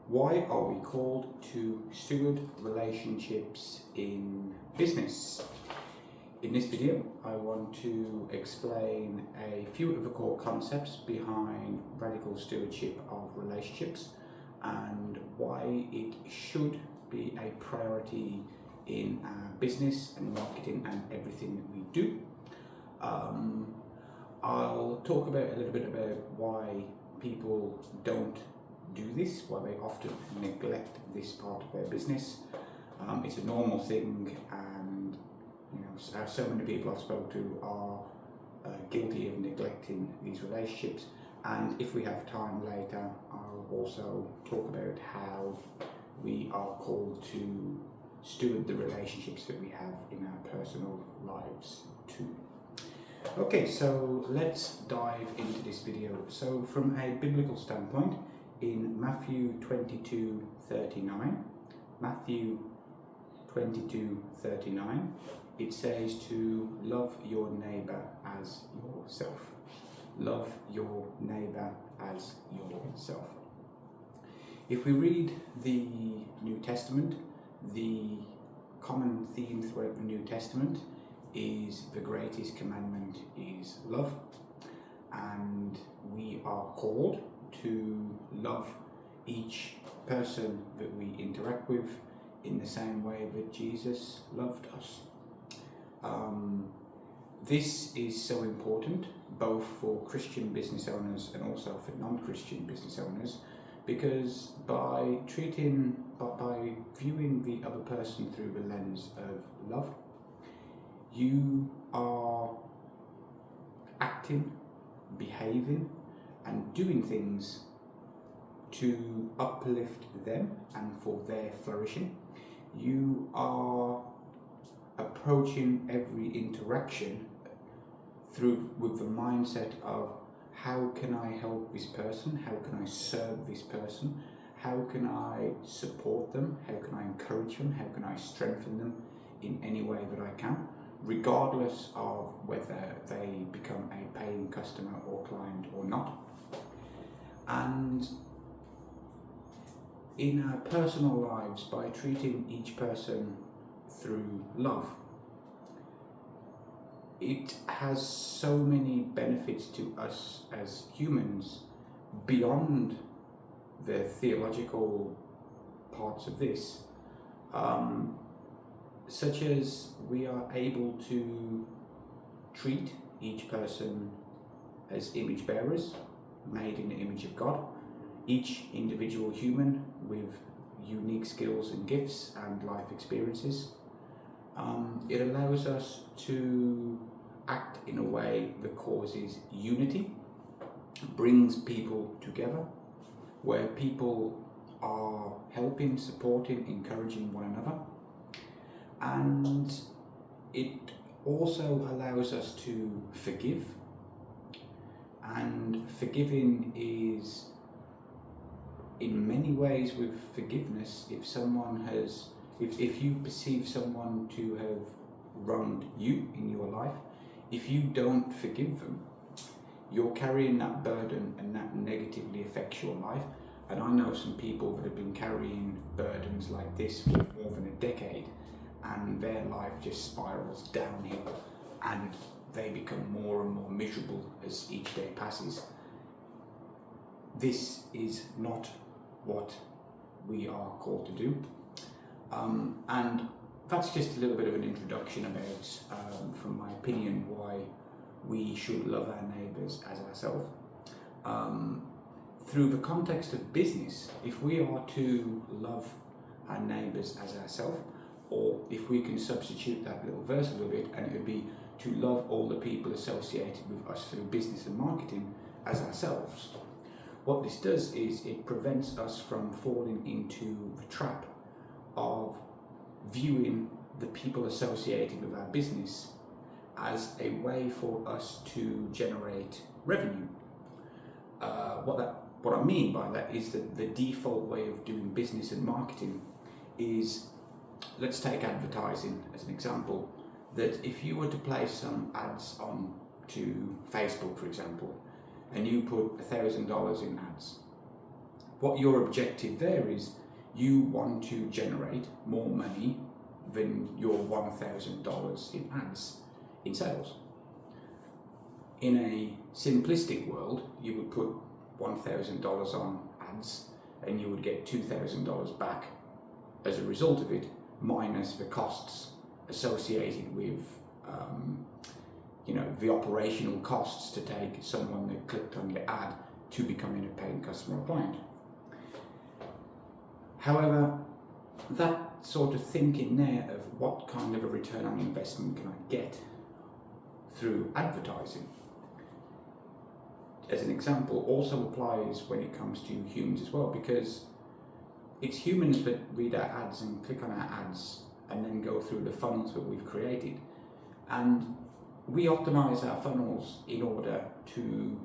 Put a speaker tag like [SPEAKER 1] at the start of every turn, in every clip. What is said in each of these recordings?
[SPEAKER 1] Why are we called to steward relationships in business? In this video, I want to explain a few of the core concepts behind radical stewardship of relationships and why it should be a priority in our business and marketing and everything that we do. I'll talk about a little bit about why people don't do this, why they often neglect this part of their business. It's a normal thing, and so many people I've spoken to are guilty of neglecting these relationships. And if we have time later, I'll also talk about how we are called to steward the relationships that we have in our personal lives too. Okay, so let's dive into this video. So from a biblical standpoint, in Matthew 22:39, it says to love your neighbor as yourself. Love your neighbor as yourself. If we read the New Testament, the common theme throughout the New Testament is the greatest commandment is love, and we are called to love each person that we interact with in the same way that Jesus loved us. This is so important both for Christian business owners and also for non-Christian business owners, because by viewing the other person through the lens of love, you are acting, behaving and doing things to uplift them and for their flourishing. You are approaching every interaction with the mindset of, how can I help this person? How can I serve this person? How can I support them? How can I encourage them? How can I strengthen them in any way that I can, regardless of whether they become a paying customer or client or not. And in our personal lives, by treating each person through love, it has so many benefits to us as humans beyond the theological parts of this, such as we are able to treat each person as image bearers, made in the image of God, each individual human with unique skills and gifts and life experiences. It allows us to act in a way that causes unity, brings people together, where people are helping, supporting, encouraging one another. And it also allows us to forgive. And forgiving is, in many ways, with forgiveness, if you perceive someone to have wronged you in your life, if you don't forgive them, you're carrying that burden, and that negatively affects your life. And I know some people that have been carrying burdens like this for more than a decade, and their life just spirals downhill and they become more and more miserable as each day passes. This is not what we are called to do. And that's just a little bit of an introduction about, from my opinion, why we should love our neighbours as ourselves. Through the context of business, if we are to love our neighbours as ourselves, or if we can substitute that little verse a little bit, and it would be to love all the people associated with us through business and marketing as ourselves, what this does is it prevents us from falling into the trap of viewing the people associated with our business as a way for us to generate revenue. What I mean by that is that the default way of doing business and marketing is, let's take advertising as an example, that if you were to place some ads on to Facebook, for example, and you put $1,000 in ads, what your objective there is, you want to generate more money than your $1,000 in ads in sales. In a simplistic world, you would put $1,000 on ads and you would get $2,000 back as a result of it, minus the costs associated with the operational costs to take someone that clicked on your ad to becoming a paying customer or client. However, that sort of thinking there of what kind of a return on investment can I get through advertising, as an example, also applies when it comes to humans as well, because it's humans that read our ads and click on our ads and then go through the funnels that we've created. And we optimize our funnels in order to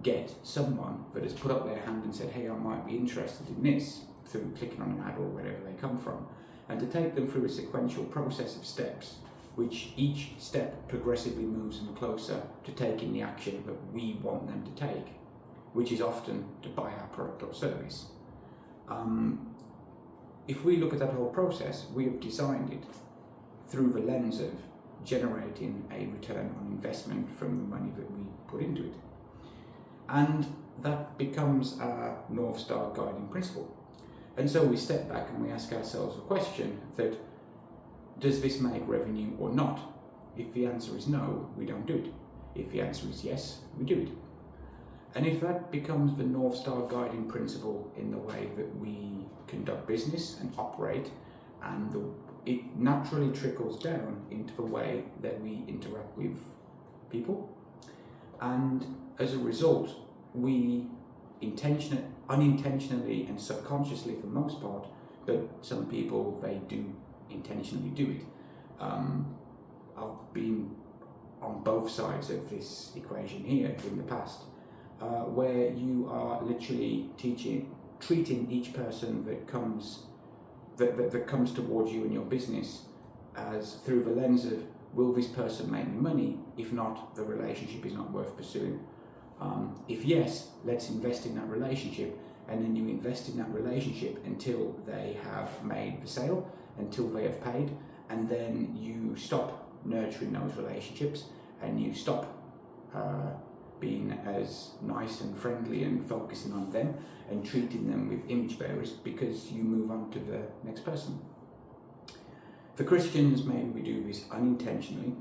[SPEAKER 1] get someone that has put up their hand and said, hey, I might be interested in this, through clicking on an ad or wherever they come from, and to take them through a sequential process of steps, which each step progressively moves them closer to taking the action that we want them to take, which is often to buy our product or service. If we look at that whole process, we have designed it through the lens of generating a return on investment from the money that we put into it. And that becomes our North Star guiding principle. And so we step back and we ask ourselves the question that, does this make revenue or not? If the answer is no, we don't do it. If the answer is yes, we do it. And if that becomes the North Star guiding principle in the way that we conduct business and operate, and it naturally trickles down into the way that we interact with people. And as a result, we unintentionally and subconsciously for the most part, but some people, they do intentionally do it. I've been on both sides of this equation here in the past, where you are literally treating each person that comes towards you in your business as through the lens of, will this person make me money? If not, the relationship is not worth pursuing. If yes, let's invest in that relationship, and then you invest in that relationship until they have made the sale, until they have paid, and then you stop nurturing those relationships and you stop being as nice and friendly and focusing on them and treating them with image bearers, because you move on to the next person. For Christians, maybe we do this unintentionally,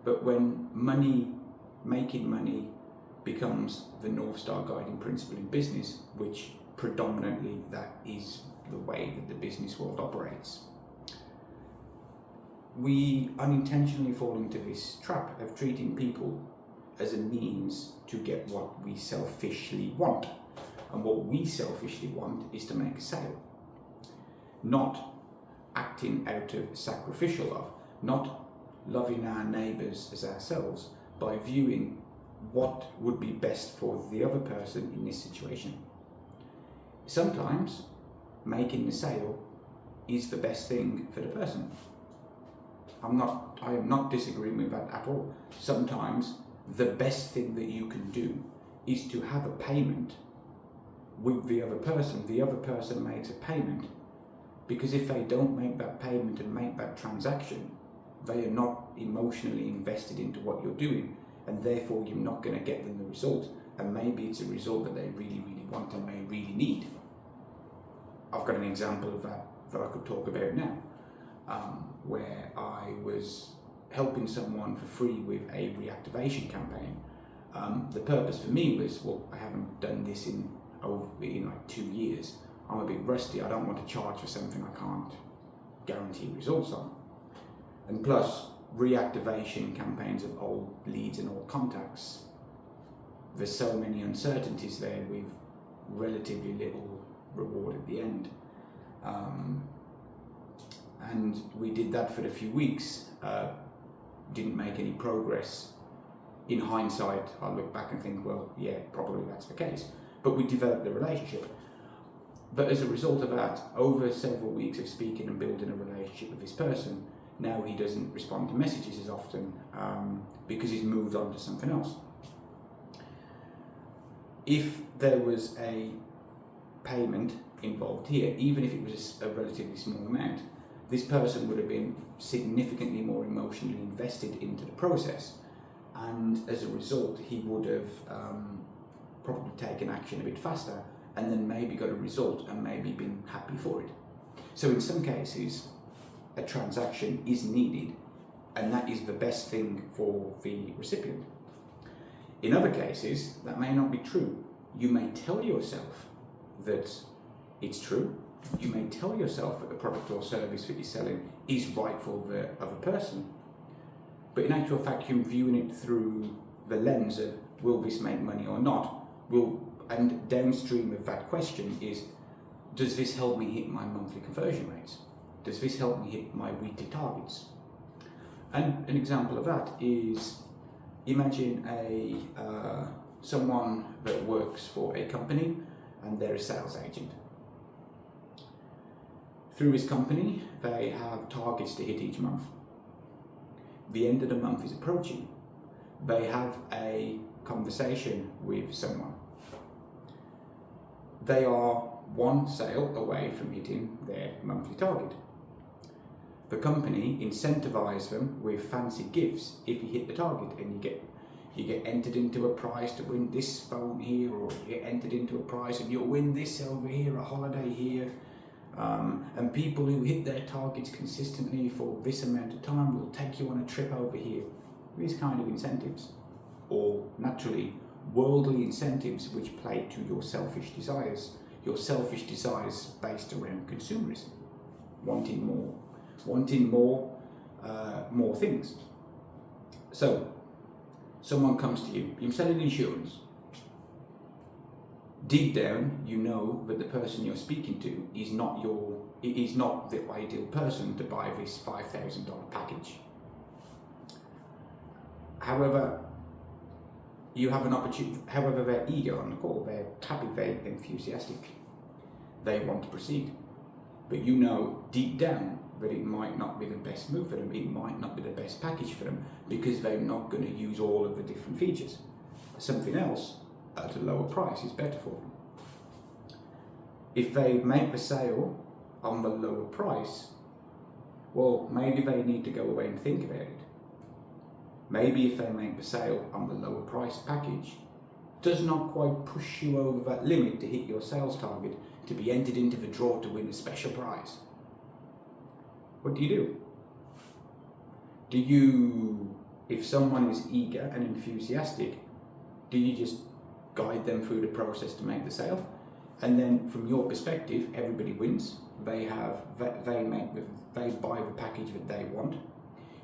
[SPEAKER 1] but when making money becomes the North Star guiding principle in business, which predominantly that is the way that the business world operates, we unintentionally fall into this trap of treating people as a means to get what we selfishly want. And what we selfishly want is to make a sale, not acting out of sacrificial love, not loving our neighbours as ourselves by viewing what would be best for the other person in this situation. Sometimes making the sale is the best thing for the person. I am not disagreeing with that at all. Sometimes the best thing that you can do is to have a payment with the other person. The other person makes a payment, because if they don't make that payment and make that transaction, they are not emotionally invested into what you're doing, and therefore you're not going to get them the result. And maybe it's a result that they really, really want and they really need. I've got an example of that I could talk about now, where I was helping someone for free with a reactivation campaign. The purpose for me was, well, I haven't done this in like 2 years. I'm a bit rusty. I don't want to charge for something I can't guarantee results on. And plus, reactivation campaigns of old leads and old contacts, there's so many uncertainties there with relatively little reward at the end. And we did that for a few weeks, didn't make any progress. In hindsight, I look back and think, well, yeah, probably that's the case. But we developed the relationship. But as a result of that, over several weeks of speaking and building a relationship with this person, now he doesn't respond to messages as often because he's moved on to something else. If there was a payment involved here, even if it was a relatively small amount, this person would have been significantly more emotionally invested into the process, and as a result he would have probably taken action a bit faster and then maybe got a result and maybe been happy for it. So in some cases a transaction is needed, and that is the best thing for the recipient. In other cases that may not be true. You may tell yourself that it's true. You may tell yourself that the product or service that you're selling is right for the other person. But in actual fact, you're viewing it through the lens of, will this make money or not? And downstream of that question is, does this help me hit my monthly conversion rates? Does this help me hit my weekly targets? And an example of that is, imagine someone that works for a company and they're a sales agent. Through his company, they have targets to hit each month. The end of the month is approaching. They have a conversation with someone. They are one sale away from hitting their monthly target. The company incentivizes them with fancy gifts if you hit the target, and you get entered into a prize to win this phone here, or you get entered into a prize and you'll win this over here, a holiday here. And people who hit their targets consistently for this amount of time will take you on a trip over here. These kind of incentives, or naturally worldly incentives which play to your selfish desires based around consumerism, wanting more things. So someone comes to you, you're selling insurance. Deep down, you know that the person you're speaking to is not the ideal person to buy this $5,000 package. However, you have an opportunity. However, they're eager on the call. They're happy. They're enthusiastic. They want to proceed, but you know deep down that it might not be the best move for them. It might not be the best package for them because they're not going to use all of the different features. Something else at a lower price is better for them. If they make the sale on the lower price, well, maybe they need to go away and think about it. Maybe if they make the sale on the lower price package, does not quite push you over that limit to hit your sales target, to be entered into the draw to win a special prize. What do? If someone is eager and enthusiastic, do you just guide them through the process to make the sale? And then from your perspective, everybody wins. They buy the package that they want.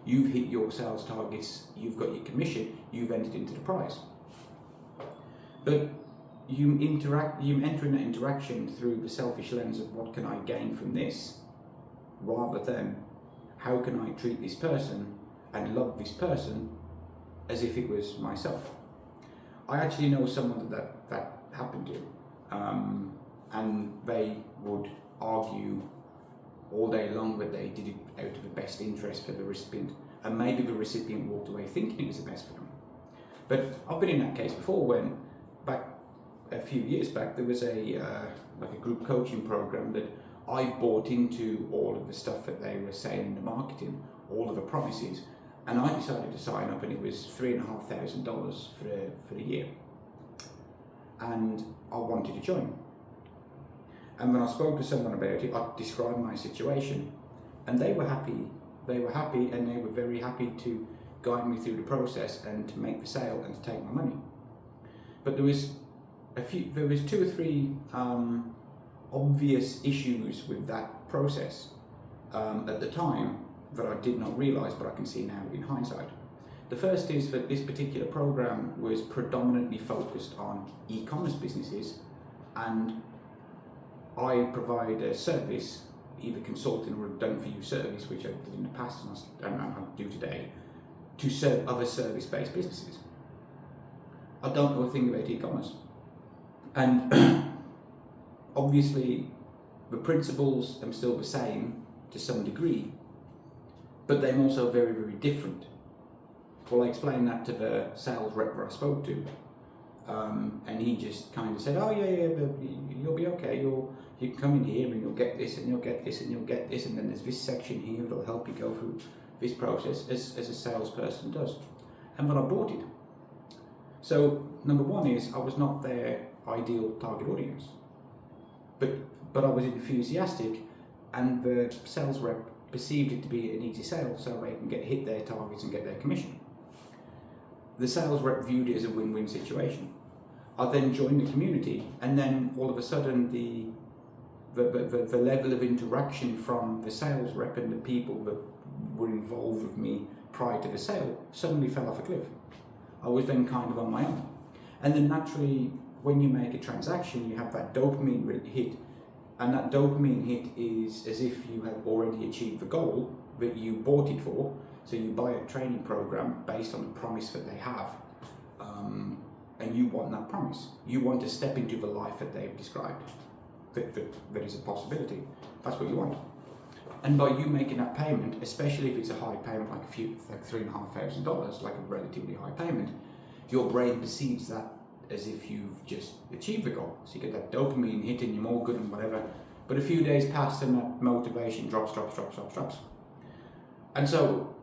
[SPEAKER 1] You've hit your sales targets, you've got your commission, you've entered into the prize. But you enter in that interaction through the selfish lens of what can I gain from this, rather than how can I treat this person and love this person as if it was myself. I actually know someone that happened to, and they would argue all day long that they did it out of the best interest for the recipient, and maybe the recipient walked away thinking it was the best for them. But I've been in that case before, when back a few years back there was a group coaching program that I bought into all of the stuff that they were saying in the marketing, all of the promises, and I decided to sign up, and it was $3,500 for the year, and I wanted to join. And when I spoke to someone about it, I described my situation, and they were happy. They were happy, and they were very happy to guide me through the process and to make the sale and to take my money. But there was two or three obvious issues with that process at the time that I did not realise, but I can see now in hindsight. The first is that this particular program was predominantly focused on e-commerce businesses, and I provide a service, either consulting or a done-for-you service, which I did in the past and I do today, to serve other service-based businesses. I don't know a thing about e-commerce. And obviously the principles are still the same to some degree, but they're also very, very different. Well, I explained that to the sales rep that I spoke to. And he just kind of said, "Oh yeah, but you'll be okay. You can come in here and you'll get this and you'll get this and you'll get this, and then there's this section here that'll help you go through this process as a salesperson does." And then I bought it. So number one is I was not their ideal target audience, but I was enthusiastic, and the sales rep perceived it to be an easy sale, so they can hit their targets and get their commission. The sales rep viewed it as a win-win situation. I then joined the community, and then all of a sudden the level of interaction from the sales rep and the people that were involved with me prior to the sale suddenly fell off a cliff. I was then kind of on my own. And then naturally, when you make a transaction, you have that dopamine hit, and that dopamine hit is as if you have already achieved the goal that you bought it for. So you buy a training program based on the promise that they have, and you want that promise. You want to step into the life that they've described, that is a possibility. That's what you want. And by you making that payment, especially if it's a high payment, like $3,500, like a relatively high payment, your brain perceives that as if you've just achieved the goal. So you get that dopamine hit and you're more good and whatever. But a few days pass and that motivation drops. And so,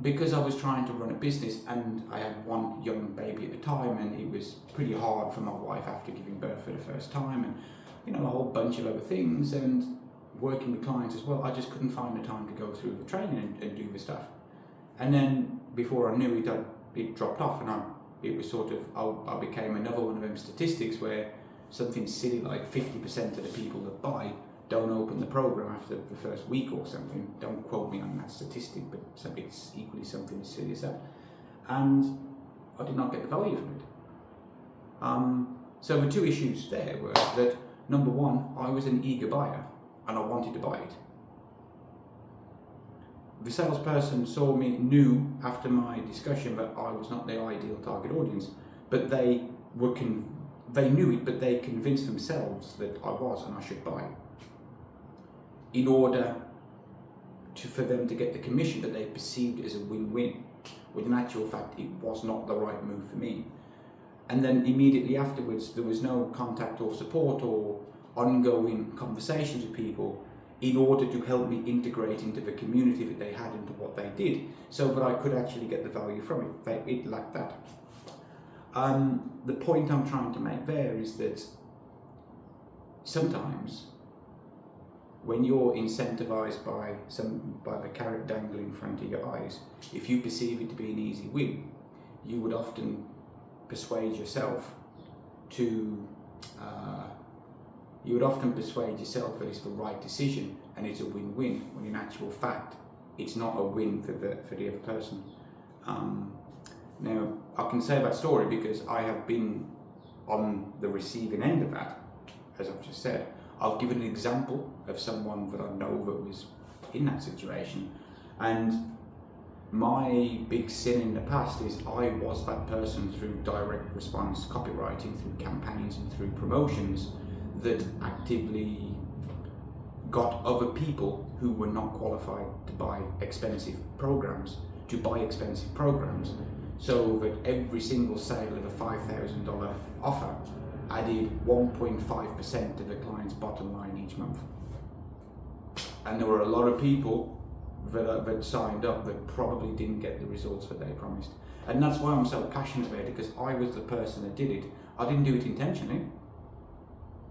[SPEAKER 1] because I was trying to run a business and I had one young baby at the time, and it was pretty hard for my wife after giving birth for the first time, and a whole bunch of other things, and working with clients as well, I just couldn't find the time to go through the training and do the stuff. And then before I knew it, it dropped off, and it was sort of, I became another one of them statistics where something silly like 50% of the people that buy don't open the program after the first week or something. Don't quote me on that statistic, but it's equally something as silly as that. And I did not get the value from it. So the two issues there were that, number one, I was an eager buyer and I wanted to buy it. The salesperson knew after my discussion that I was not their ideal target audience, but they knew it, but they convinced themselves that I was and I should buy it, in order for them to get the commission that they perceived as a win-win, when in actual fact it was not the right move for me. And then immediately afterwards there was no contact or support or ongoing conversations with people in order to help me integrate into the community that they had, into what they did, so that I could actually get the value from it. It lacked that. The point I'm trying to make there is that sometimes when you're incentivized by the carrot dangling in front of your eyes, if you perceive it to be an easy win, you would often persuade yourself that it's the right decision and it's a win-win, when in actual fact it's not a win for the other person. Now, I can say that story because I have been on the receiving end of that, as I've just said. I've given an example of someone that I know that was in that situation, and my big sin in the past is I was that person through direct response copywriting, through campaigns and through promotions, that actively got other people who were not qualified to buy expensive programs to buy expensive programs, so that every single sale of a $5,000 offer added 1.5% to the client's bottom line each month. And there were a lot of people that signed up that probably didn't get the results that they promised. And that's why I'm so passionate about it, because I was the person that did it. I didn't do it intentionally. It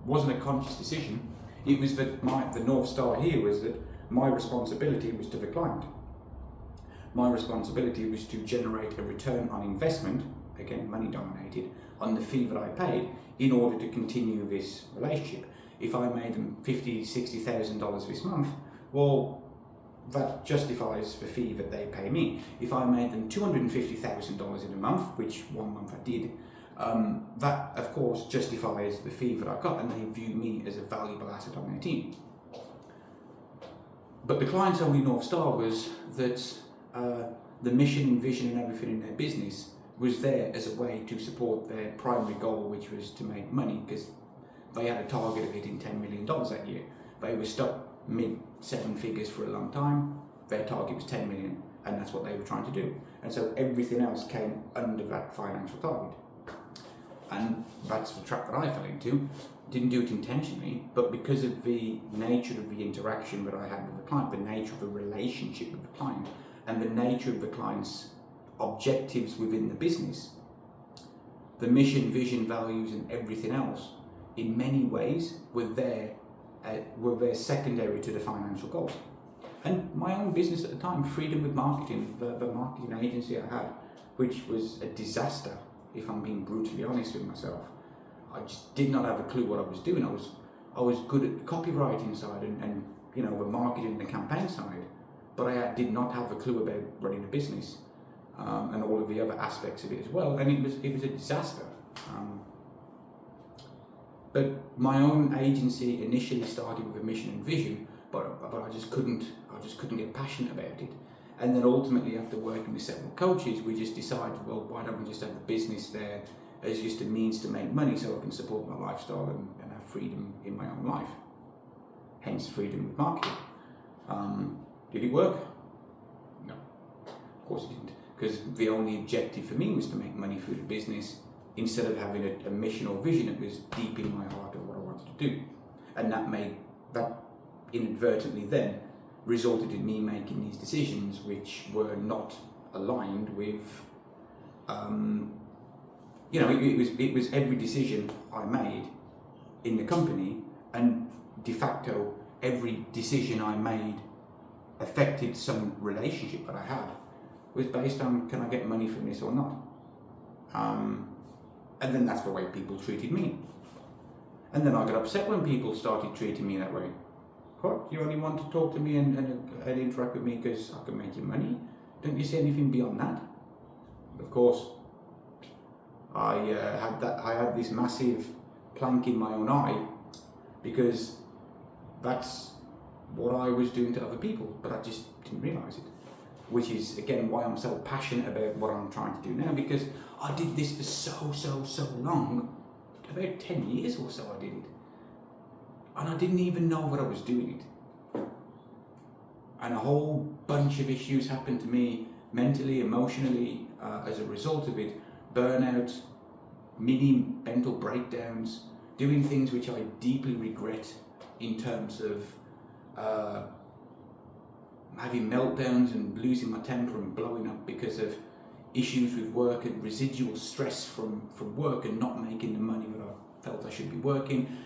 [SPEAKER 1] wasn't a conscious decision. It was that the North Star here was that my responsibility was to the client. My responsibility was to generate a return on investment, again money dominated, on the fee that I paid in order to continue this relationship. If I made them $50,000, $60,000 this month, well, that justifies the fee that they pay me. If I made them $250,000 in a month, which one month I did, that of course justifies the fee that I got, and they view me as a valuable asset on their team. But the client's only North Star was that the mission and vision and everything in their business was there as a way to support their primary goal, which was to make money, because they had a target of hitting $10 million that year. They were stuck mid-seven figures for a long time. Their target was 10 million, and that's what they were trying to do. And so everything else came under that financial target. And that's the trap that I fell into. Didn't do it intentionally, but because of the nature of the interaction that I had with the client, the nature of the relationship with the client, and the nature of the client's objectives within the business, the mission, vision, values, and everything else, in many ways, were there secondary to the financial goals. And my own business at the time, Freedom with Marketing, the marketing agency I had, which was a disaster, if I'm being brutally honest with myself. I just did not have a clue what I was doing. I was good at the copywriting side and the marketing and the campaign side, but I did not have a clue about running a business and all of the other aspects of it as well. And it was a disaster. But my own agency initially started with a mission and vision, but I just couldn't get passionate about it. And then ultimately, after working with several coaches, we just decided, well, why don't we just have the business there as just a means to make money so I can support my lifestyle and have freedom in my own life. Hence, Freedom with Marketing. Did it work? No, of course it didn't. Because the only objective for me was to make money through the business instead of having a mission or vision that was deep in my heart of what I wanted to do. And that inadvertently then resulted in me making these decisions which were not aligned with, it was every decision I made in the company, and de facto every decision I made affected some relationship that I had, was based on, can I get money from this or not? And then that's the way people treated me. And then I got upset when people started treating me that way. What? You only want to talk to me and interact with me because I can make you money? Don't you see anything beyond that? Of course, I had this massive plank in my own eye, because that's what I was doing to other people, but I just didn't realise it. Which is, again, why I'm so passionate about what I'm trying to do now, because I did this for so long. About 10 years or so I did it. And I didn't even know that I was doing it. And a whole bunch of issues happened to me mentally, emotionally, as a result of it. Burnout, mini mental breakdowns, doing things which I deeply regret in terms of having meltdowns and losing my temper and blowing up because of issues with work and residual stress from work and not making the money that I felt I should be working,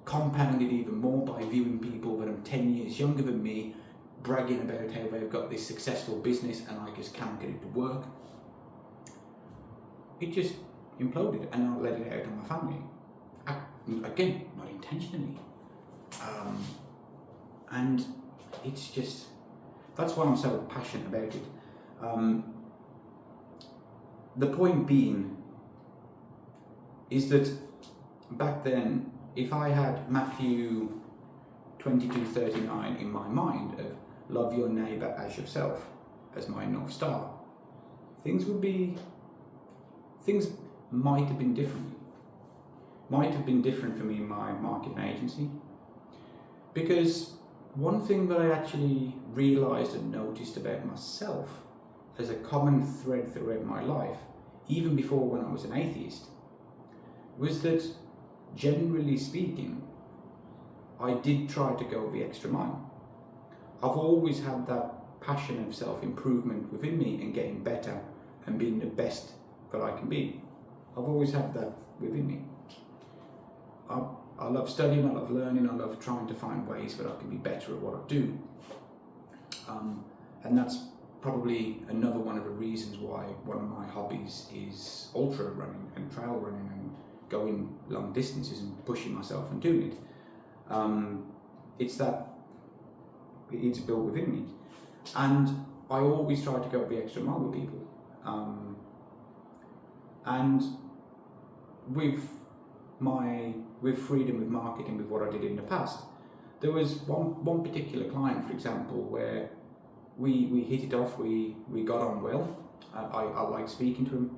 [SPEAKER 1] compounded even more by viewing people that are 10 years younger than me bragging about how they've got this successful business and I just can't get it to work. It just imploded, and I let it out on my family. Again, not intentionally. And it's just, that's why I'm so passionate about it. The point being is that back then, if I had Matthew 22:39 in my mind of love your neighbour as yourself as my North Star, things might have been different. Might have been different for me in my marketing agency. Because one thing that I actually realised and noticed about myself as a common thread throughout my life, even before when I was an atheist, was that, generally speaking, I did try to go the extra mile. I've always had that passion of self-improvement within me and getting better and being the best that I can be. I've always had that within me. I love studying, I love learning, I love trying to find ways that I can be better at what I do. And that's probably another one of the reasons why one of my hobbies is ultra running and trail running and going long distances and pushing myself and doing it. It's that it's built within me. And I always try to go the extra mile with people. And with Freedom with Marketing, with what I did in the past, there was one particular client, for example, where we hit it off, we got on well. I liked speaking to him.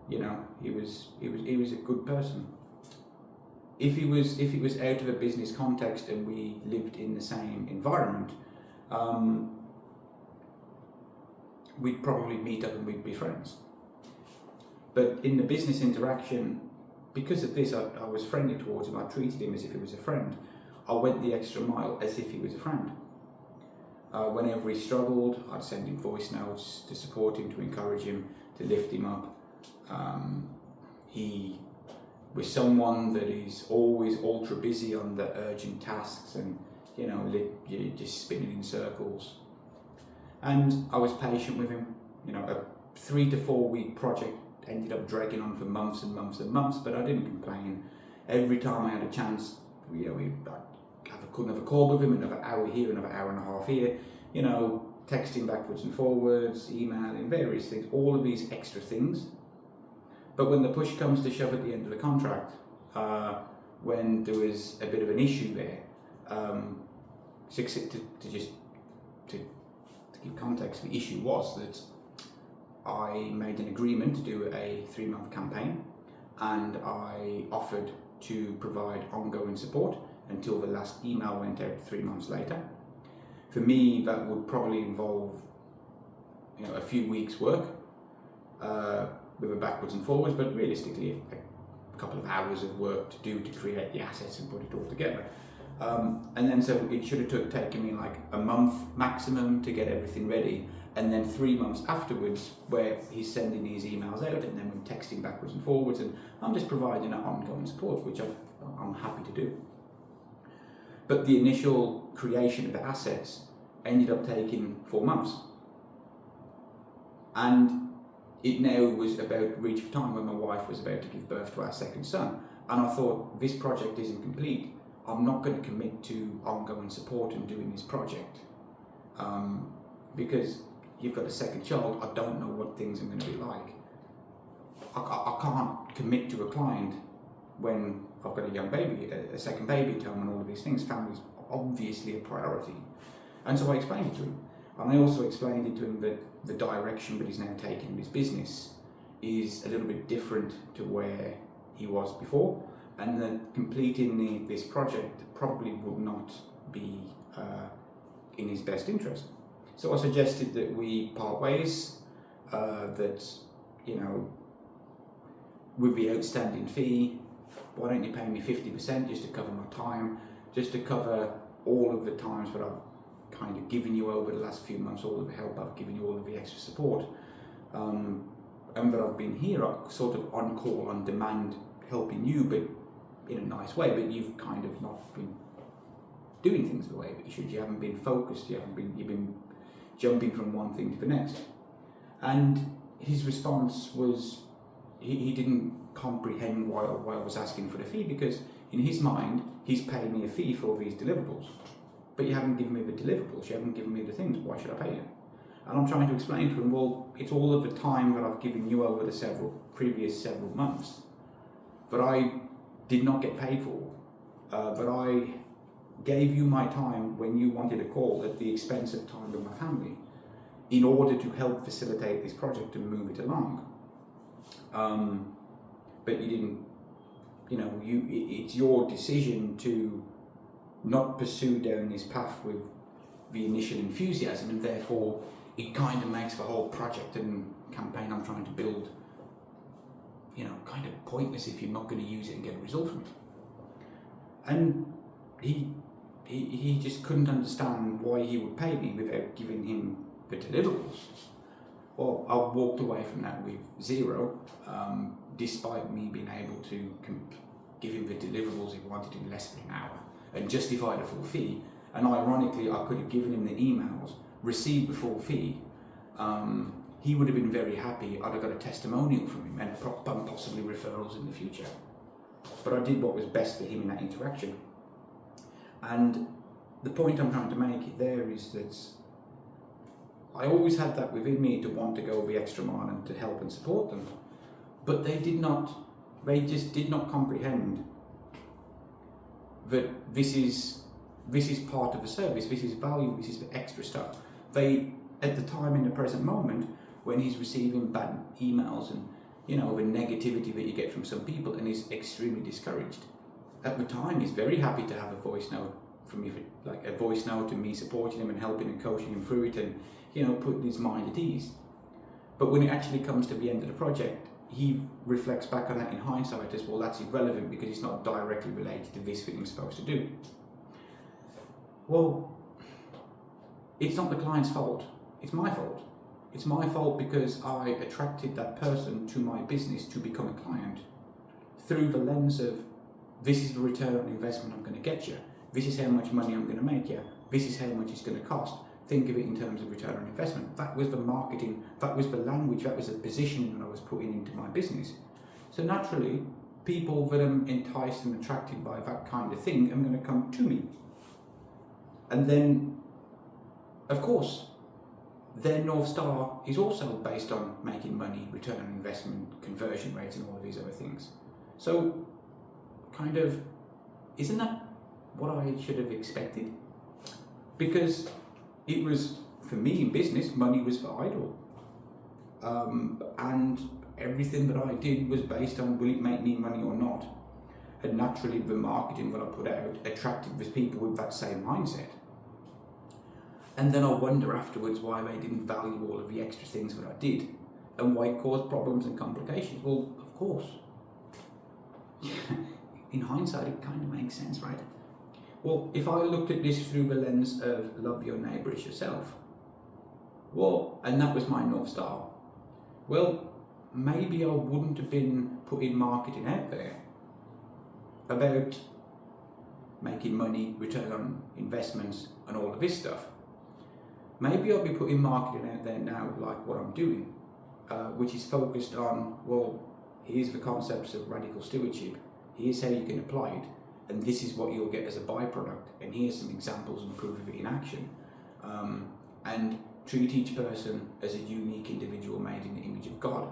[SPEAKER 1] He was a good person. If it was out of a business context and we lived in the same environment, we'd probably meet up and we'd be friends. But in the business interaction, because of this, I was friendly towards him. I treated him as if he was a friend. I went the extra mile as if he was a friend. Whenever he struggled, I'd send him voice notes to support him, to encourage him, to lift him up. He was someone that is always ultra busy on the urgent tasks, and you're just spinning in circles. And I was patient with him. A 3 to 4 week project ended up dragging on for months and months and months, but I didn't complain. Every time I had a chance, I couldn't have a call with him, another hour here, another hour and a half here, texting backwards and forwards, emailing, various things, all of these extra things. But when the push comes to shove at the end of the contract, when there was a bit of an issue there, to give context, the issue was that I made an agreement to do a 3-month campaign, and I offered to provide ongoing support until the last email went out 3 months later. For me, that would probably involve a few weeks' work with a backwards and forwards, but realistically a couple of hours of work to do to create the assets and put it all together. And then so it should have taken me like a month maximum to get everything ready, and then 3 months afterwards where he's sending these emails out and then we're texting backwards and forwards, and I'm just providing that ongoing support, which I'm happy to do. But the initial creation of the assets ended up taking 4 months. And it now was about to reach the time when my wife was about to give birth to our second son. And I thought, this project isn't complete. I'm not going to commit to ongoing support and doing this project. Because you've got a second child, I don't know what things are going to be like. I can't commit to a client when I've got a young baby, a second baby at home, and all of these things. Family's obviously a priority. And so I explained it to him. And I also explained it to him that the direction that he's now taking in his business is a little bit different to where he was before, and that completing this project probably would not be in his best interest. So I suggested that we part ways, that, with the outstanding fee, why don't you pay me 50% just to cover my time, just to cover all of the times that I've kind of given you over the last few months, all of the help I've given you, all of the extra support, and that I've been here, sort of on call, on demand, helping you, but in a nice way, but you've kind of not been doing things the way that you should. You haven't been focused, you've been jumping from one thing to the next. And his response was, he didn't comprehend why I was asking for the fee, because in his mind, he's paying me a fee for these deliverables. But you haven't given me the deliverables, you haven't given me the things, why should I pay you? And I'm trying to explain to him, well, it's all of the time that I've given you over the previous several months that I did not get paid for, but I gave you my time when you wanted a call at the expense of time with my family in order to help facilitate this project and move it along. But you didn't, it's your decision to not pursue down this path with the initial enthusiasm, and therefore it kind of makes the whole project and campaign I'm trying to build, kind of pointless if you're not going to use it and get a result from it. And he just couldn't understand why he would pay me without giving him the deliverables. Well, I walked away from that with 0, despite me being able to give him the deliverables he wanted in less than an hour and justify the full fee. And ironically, I could have given him the emails, received the full fee. He would have been very happy. I'd have got a testimonial from him and possibly referrals in the future. But I did what was best for him in that interaction. And the point I'm trying to make there is that I always had that within me to want to go the extra mile and to help and support them. But they just did not comprehend that this is part of the service, this is value, this is the extra stuff. They, at the time, in the present moment, when he's receiving bad emails and the negativity that you get from some people, and he's extremely discouraged, at the time he's very happy to have a voice note from me, like a voice note to me supporting him and helping and coaching him through it and putting his mind at ease. But when it actually comes to the end of the project he reflects back on that in hindsight as well. That's irrelevant because it's not directly related to this thing I'm supposed to do. Well, it's not the client's fault. It's my fault. It's my fault because I attracted that person to my business to become a client through the lens of, this is the return on investment I'm going to get you. This is how much money I'm going to make you. This is how much it's going to cost. Think of it in terms of return on investment. That was the marketing, that was the language, that was the positioning that I was putting into my business. So naturally, people that are enticed and attracted by that kind of thing are going to come to me. And then, of course, their North Star is also based on making money, return on investment, conversion rates, and all of these other things. So, kind of, isn't that what I should have expected? Because it was, for me in business, money was vital. And everything that I did was based on, will it make me money or not? And naturally, the marketing that I put out attracted those people with that same mindset. And then I wonder afterwards why they didn't value all of the extra things that I did and why it caused problems and complications. Well, of course. In hindsight, it kind of makes sense, right? Well, if I looked at this through the lens of love your neighbour as yourself, well, and that was my North Star, well, maybe I wouldn't have been putting marketing out there about making money, return on investments, and all of this stuff. Maybe I'll be putting marketing out there now, like what I'm doing, which is focused on, well, here's the concepts of radical stewardship, here's how you can apply it, and this is what you'll get as a byproduct, and here's some examples and proof of it in action. And treat each person as a unique individual made in the image of God,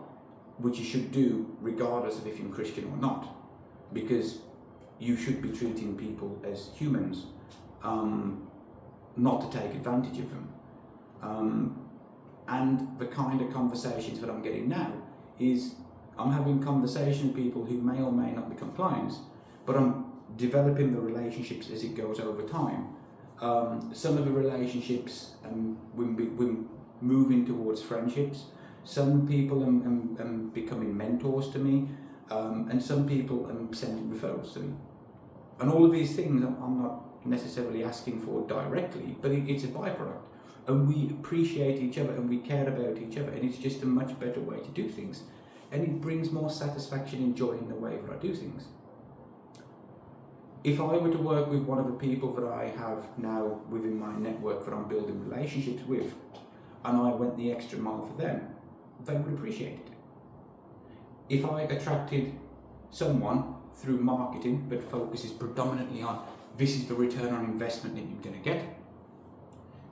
[SPEAKER 1] which you should do regardless of if you're Christian or not, because you should be treating people as humans, not to take advantage of them. And the kind of conversations that I'm getting now is I'm having conversations with people who may or may not become clients, but I'm developing the relationships as it goes over time. Some of the relationships we're moving towards friendships. Some people are becoming mentors to me, and some people are sending referrals to me. And all of these things I'm not necessarily asking for directly, but it's a byproduct. And we appreciate each other and we care about each other, and it's just a much better way to do things. And it brings more satisfaction and joy in the way that I do things. If I were to work with one of the people that I have now within my network that I'm building relationships with, and I went the extra mile for them, they would appreciate it. If I attracted someone through marketing that focuses predominantly on, this is the return on investment that you're going to get,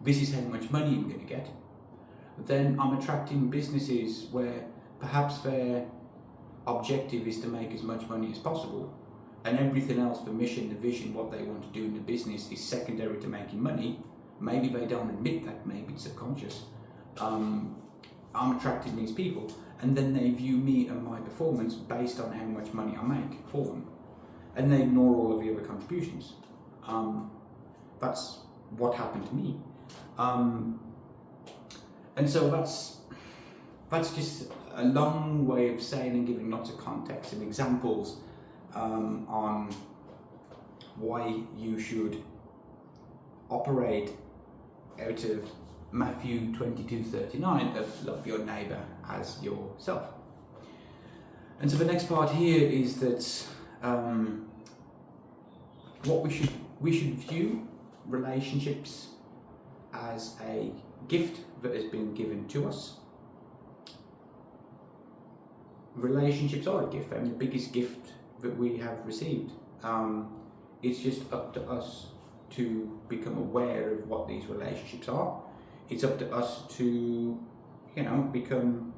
[SPEAKER 1] this is how much money you're going to get, then I'm attracting businesses where perhaps their objective is to make as much money as possible, and everything else, the mission, the vision, what they want to do in the business is secondary to making money. Maybe they don't admit that, maybe it's subconscious. I'm attracting these people, and then they view me and my performance based on how much money I make for them, and they ignore all of the other contributions. That's what happened to me. And so that's just a long way of saying and giving lots of context and examples on why you should operate out of Matthew 22:39 of love your neighbour as yourself. And so the next part here is that what we should view relationships as a gift that has been given to us. Relationships are a gift, and the biggest gift that we have received. It's just up to us to become aware of what these relationships are. It's up to us to, become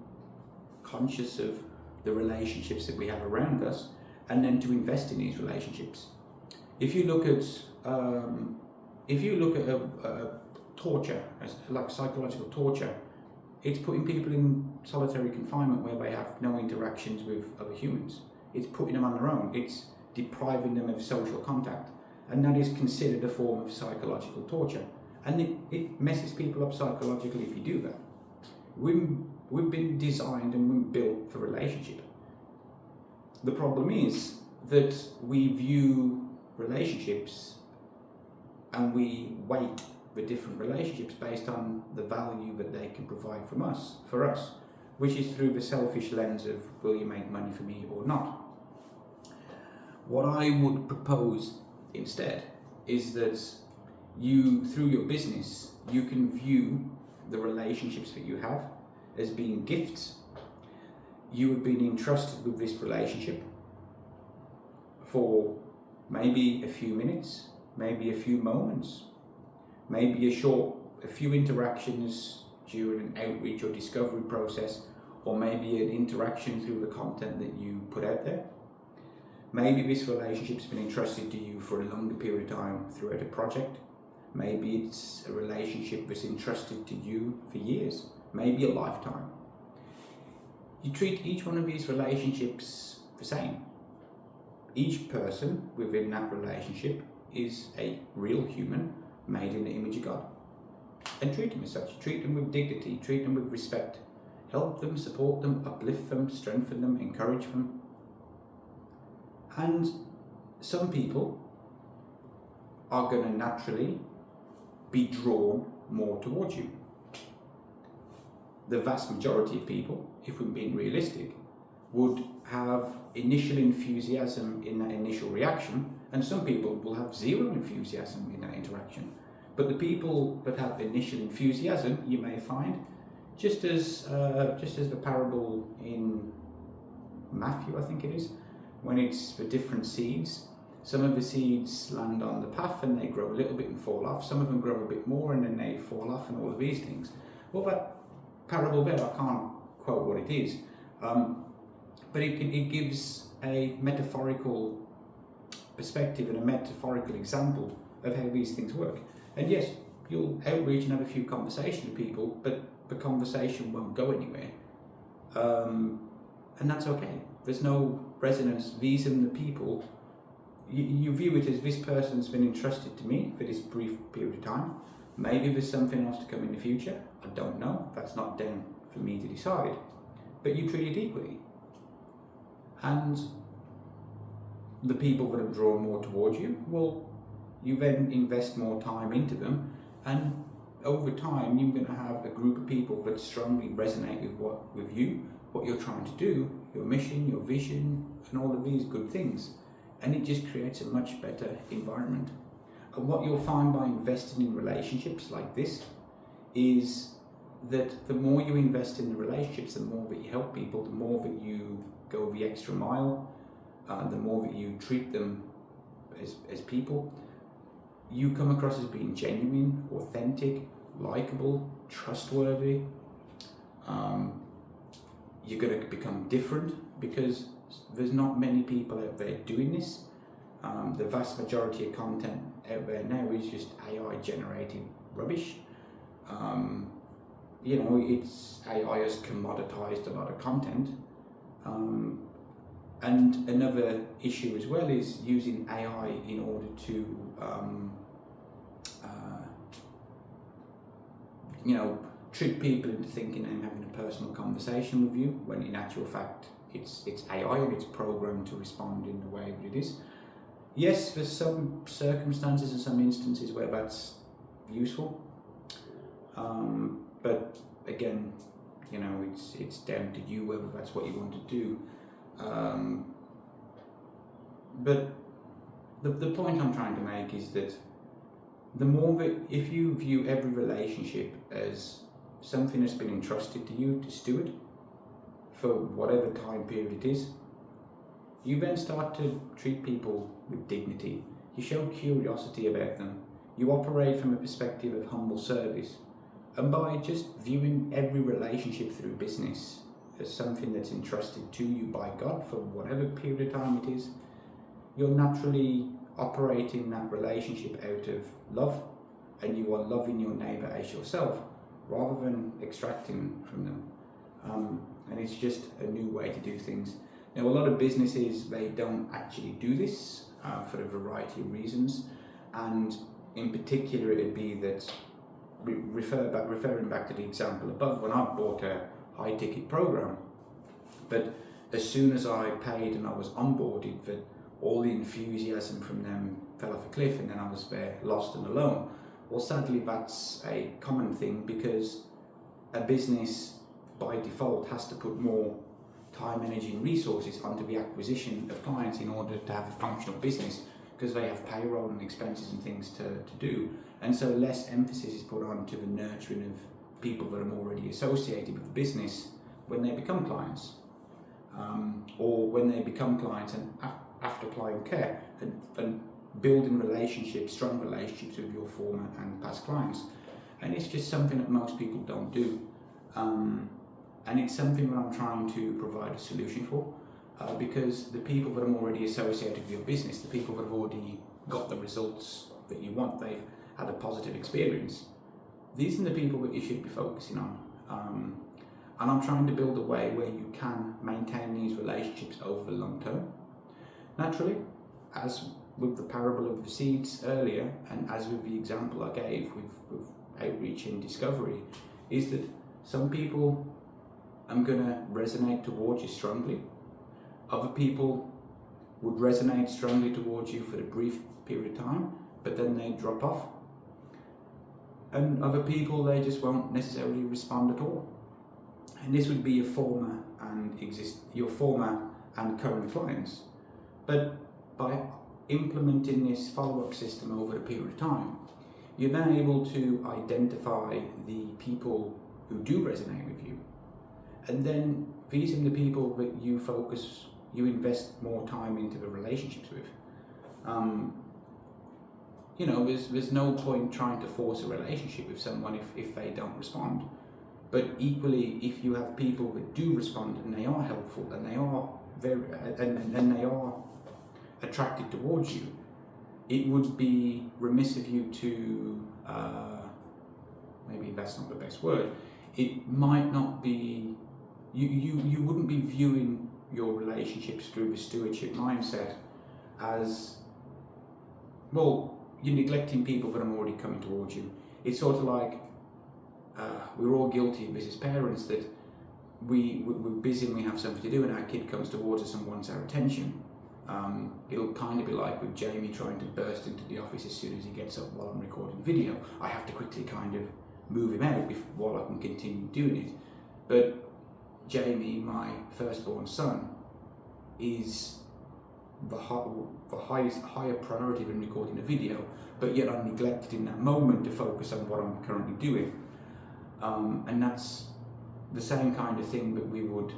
[SPEAKER 1] conscious of the relationships that we have around us, and then to invest in these relationships. If you look at a torture, like psychological torture, it's putting people in solitary confinement where they have no interactions with other humans. It's putting them on their own. It's depriving them of social contact, and that is considered a form of psychological torture. And it messes people up psychologically if you do that. We've been designed and we're built for relationship. The problem is that we view relationships and we weight the different relationships based on the value that they can provide for us, which is through the selfish lens of, will you make money for me or not? What I would propose instead is that you, through your business, you can view the relationships that you have as being gifts. You have been entrusted with this relationship for maybe a few minutes, maybe a few moments, maybe a few interactions during an outreach or discovery process, or maybe an interaction through the content that you put out there. Maybe this relationship's been entrusted to you for a longer period of time throughout a project. Maybe it's a relationship that's entrusted to you for years, maybe a lifetime. You treat each one of these relationships the same. Each person within that relationship is a real human made in the image of God. And treat them as such. Treat them with dignity, treat them with respect. Help them, support them, uplift them, strengthen them, encourage them. And some people are going to naturally be drawn more towards you. The vast majority of people, if we're being realistic, would have initial enthusiasm in that initial reaction, and some people will have zero enthusiasm in that interaction. But the people that have initial enthusiasm, you may find, just as the parable in Matthew, I think it is, when it's the different seeds. Some of the seeds land on the path and they grow a little bit and fall off. Some of them grow a bit more and then they fall off, and all of these things. Well, that parable there, I can't quote what it is, but it gives a metaphorical perspective and a metaphorical example of how these things work. And yes, you'll outreach and have a few conversations with people, but the conversation won't go anywhere. And that's okay. There's no resonance. These and the people, you view it as, this person's been entrusted to me for this brief period of time. Maybe there's something else to come in the future. I don't know. That's not down for me to decide. But you treat it equally. And the people that have drawn more towards you, well, you then invest more time into them, and over time you're going to have a group of people that strongly resonate with you, what you're trying to do, your mission, your vision, and all of these good things. And it just creates a much better environment. And what you'll find by investing in relationships like this is that the more you invest in the relationships, the more that you help people, the more that you go the extra mile, the more that you treat them as people, you come across as being genuine, authentic, likable, trustworthy. You're going to become different because there's not many people out there doing this. The vast majority of content out there now is just AI generated rubbish. It's AI has commoditized a lot of content. And another issue as well is using AI in order to trick people into thinking I'm having a personal conversation with you, when in actual fact it's AI and it's programmed to respond in the way that it is. Yes, there's some circumstances and some instances where that's useful, but again, it's down to you whether that's what you want to do. But the point I'm trying to make is that the more that, if you view every relationship as something that's been entrusted to you to steward for whatever time period it is, you then start to treat people with dignity. You show curiosity about them. You operate from a perspective of humble service. And by just viewing every relationship through business as something that's entrusted to you by God for whatever period of time it is, you're naturally operating that relationship out of love, and you are loving your neighbour as yourself rather than extracting from them. And it's just a new way to do things. Now, a lot of businesses, they don't actually do this for a variety of reasons, and in particular it'd be that, referring back to the example above, when I bought a high ticket program, but as soon as I paid and I was onboarded, that all the enthusiasm from them fell off a cliff, and then I was there lost and alone. Well, sadly, that's a common thing, because a business by default has to put more time, energy and resources onto the acquisition of clients in order to have a functional business, because they have payroll and expenses and things to do. And so less emphasis is put on to the nurturing of people that are already associated with the business when they become clients, or when they become clients and after client care, and building relationships, strong relationships with your former and past clients. And it's just something that most people don't do. And it's something that I'm trying to provide a solution for, because the people that are already associated with your business, the people that have already got the results that you want, they've had a positive experience, these are the people that you should be focusing on. And I'm trying to build a way where you can maintain these relationships over the long term. Naturally, as with the parable of the seeds earlier, and as with the example I gave with outreach and discovery, is that some people I'm going to resonate towards you strongly. Other people would resonate strongly towards you for a brief period of time, but then they drop off. And other people, they just won't necessarily respond at all. And this would be your former and current clients. But by implementing this follow-up system over a period of time, you're then able to identify the people who do resonate with you. And then these are the people that you invest more time into the relationships with. There's no point trying to force a relationship with someone if they don't respond. But equally, if you have people that do respond and they are helpful and they are and they are attracted towards you, it would be remiss of you to, maybe that's not the best word, it might not be, you wouldn't be viewing your relationships through the stewardship mindset as, well, you're neglecting people that are already coming towards you. It's sort of like, we're all guilty of this as parents, that we're busy and we have something to do, and our kid comes towards us and wants our attention. It'll kind of be like with Jamie trying to burst into the office as soon as he gets up while I'm recording video. I have to quickly kind of move him out while I can continue doing it. But Jamie, my firstborn son, is the higher priority than recording a video, but yet I'm neglected in that moment to focus on what I'm currently doing. And that's the same kind of thing that we would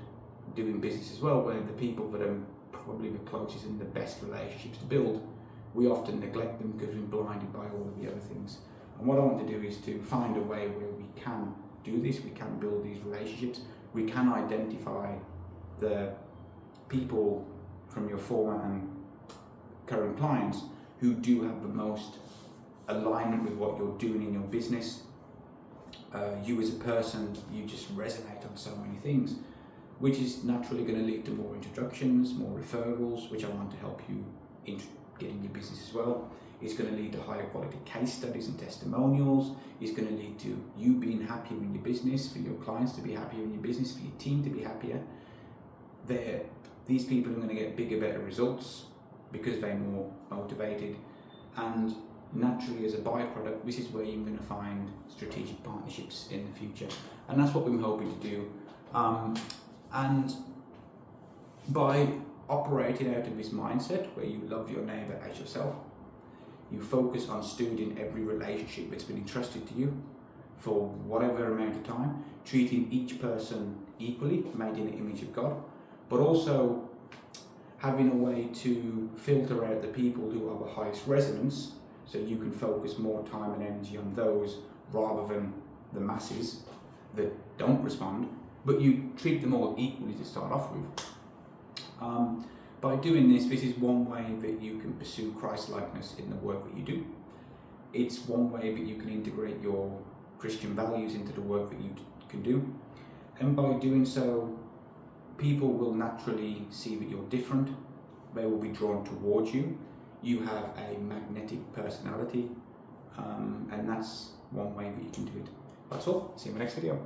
[SPEAKER 1] do in business as well, where the people that are probably the closest and the best relationships to build, we often neglect them because we're blinded by all of the other things. And what I want to do is to find a way where we can do this, we can build these relationships, we can identify the people from your former and current clients who do have the most alignment with what you're doing in your business. You as a person, you just resonate on so many things, which is naturally going to lead to more introductions, more referrals, which I want to help you get in your business as well. It's going to lead to higher quality case studies and testimonials. It's going to lead to you being happier in your business, for your clients to be happier in your business, for your team to be happier. These people are going to get bigger, better results because they're more motivated. And naturally, as a byproduct, this is where you're going to find strategic partnerships in the future. And that's what we're hoping to do. And by operating out of this mindset where you love your neighbour as yourself, you focus on stewarding every relationship that's been entrusted to you for whatever amount of time, treating each person equally, made in the image of God, but also having a way to filter out the people who are the highest resonance, so you can focus more time and energy on those rather than the masses that don't respond, but you treat them all equally to start off with. By doing this is one way that you can pursue Christ-likeness in the work that you do. It's one way that you can integrate your Christian values into the work that you can do. And by doing so, people will naturally see that you're different. They will be drawn towards you. You have a magnetic personality, and that's one way that you can do it. That's all. See you in the next video.